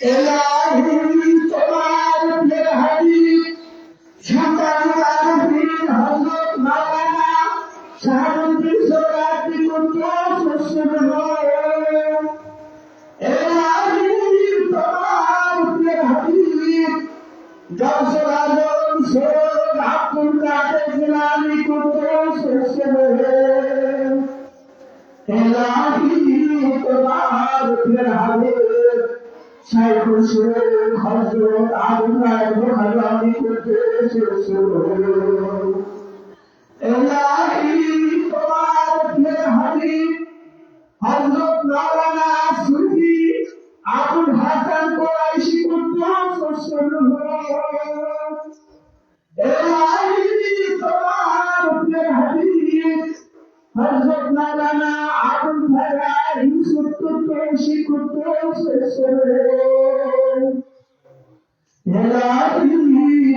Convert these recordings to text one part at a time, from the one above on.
এলাহি তোমার প্রিয় হাবিব সন্তান বীর হযরত মাওলানা শাহাবুদ্দিন সোহরাওয়ার্দী কুদ্দুস সিররুহু এলাহি তোমার প্রিয় হাবিব গাউসুল আজম সৈয়দ আব্দুল কাদের জিলানী কুদ্দুস সিররুহু এলাহি তোমার প্রিয় হাবিব শাইখুল সুরের হযরত আবুবকর বুখারী কুদ্দুস সিররুহু এলাহি তোমার প্রিয় হাবিব হযরত মাওলানা সুফি আবুল হাসান কুরাইশি কুদ্দুস সিররুহু এলাহি তোমার প্রিয় হাবিব হযরত মাওলানা আবুল ফারাহ ইউসুফ কুদ্দুসি কুদ্দুস সিররুহু এলাহি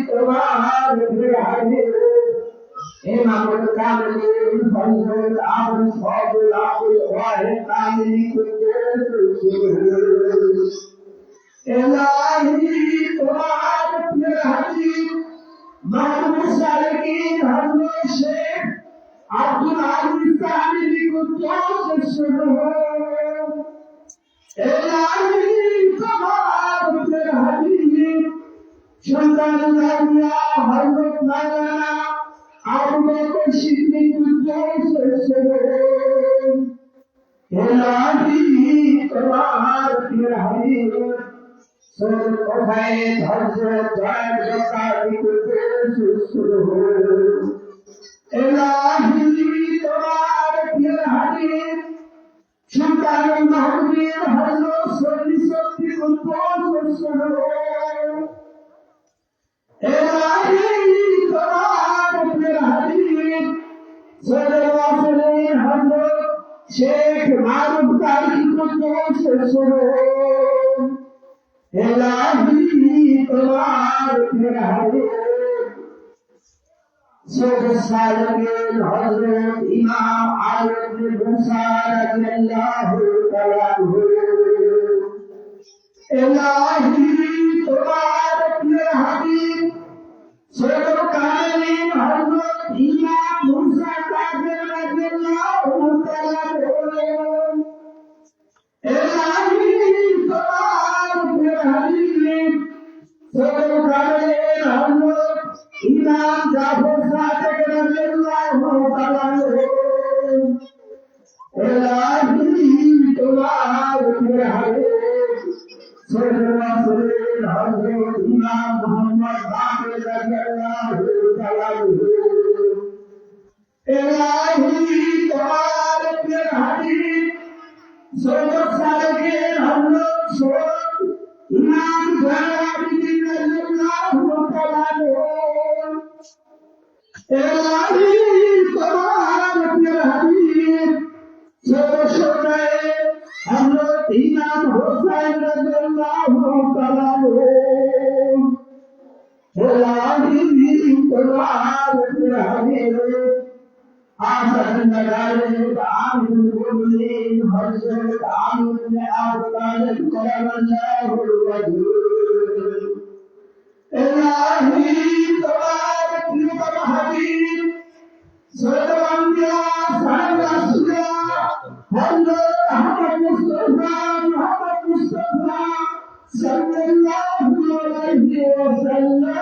তোমার প্রিয় হাবিব ইমামুল কামিল হযরত আবুল ফাযল আবুল ওয়াহিদ কামিলি কুদ্দুস সিররুহু এলাহি তোমার প্রিয় হাবিব মাহমুদ সালেকিন হযরত শেখ আব্দুল আজিজ কামিলি কুদ্দুস সিররুহু এলাহি তোমার প্রিয় হাবিব সন্তানুল আউলিয়া হযরত মাওলানা আবু বকর সিদ্দিক কুদ্দুস সিররুহু এলাহি তোমার প্রিয় হাবিব সৈয়দ কোথায় হযরত জয়দেব কাজী কুদ্দুস সিররুহু এলাহি তোমার প্রিয় হাবিব সন্তানুল মাহমুদ হযরত সৈয়দ শফি কুদ্দুস সিররুহু এলাহি তোমার প্রিয় হাবিব সৈয়দ ওয়াসিল হযরত শেখ মারুফ কাজী কুদ্দুস সিররুহু এলাহি তোমার প্রিয় হাবিব সৈয়দ সালেকিন হযরত ইমাম আলী ইবনে মুসা রাদিয়াল্লাহু তাআলা আনহু এলাহি তোমার প্রিয় হাবিব সৈয়দ কামিল হযরত ইমাম মুসা কাযিম রাদিয়াল্লাহু তাআলা আনহু এলাহি তোমার প্রিয় হাবিব সৈয়দ কামিল হযরত ইমাম জাফর সাদিক রাদিয়াল্লাহু তাআলা আনহু এলাহি তোমার প্রিয় হাবিব সৈয়দ ওয়াসিল হযরত ইমাম মুহাম্মদ বাকির রাদিয়াল্লাহু তাআলা আনহু এলাহি তোমার প্রিয় হাবিব সৈয়দ সালেকিন হযরত সৈয়দ ইমাম জালালউদ্দিন রাদিয়াল্লাহু তাআলা আনহু এলাহি তোমার প্রিয় হাবিব সৈয়দ শুরাইব হযরত ইমাম হুসাইন রাদিয়াল্লাহু তাআলা আনহু এলাহি তোমার প্রিয় হাবিব আসাদ নগরের আমিরুল মুমিনিন হযরত আলী ইবনে আবু তালিব কারামাল্লাহু ওয়াজহু এলাহি তোমার প্রিয় হাবিব সৈয়দ আম্বিয়া সাহেব রাসূলুল্লাহ হযরত আহমদ মুস্তাফা সাল্লাল্লাহু আলাইহি ওয়াসাল্লাম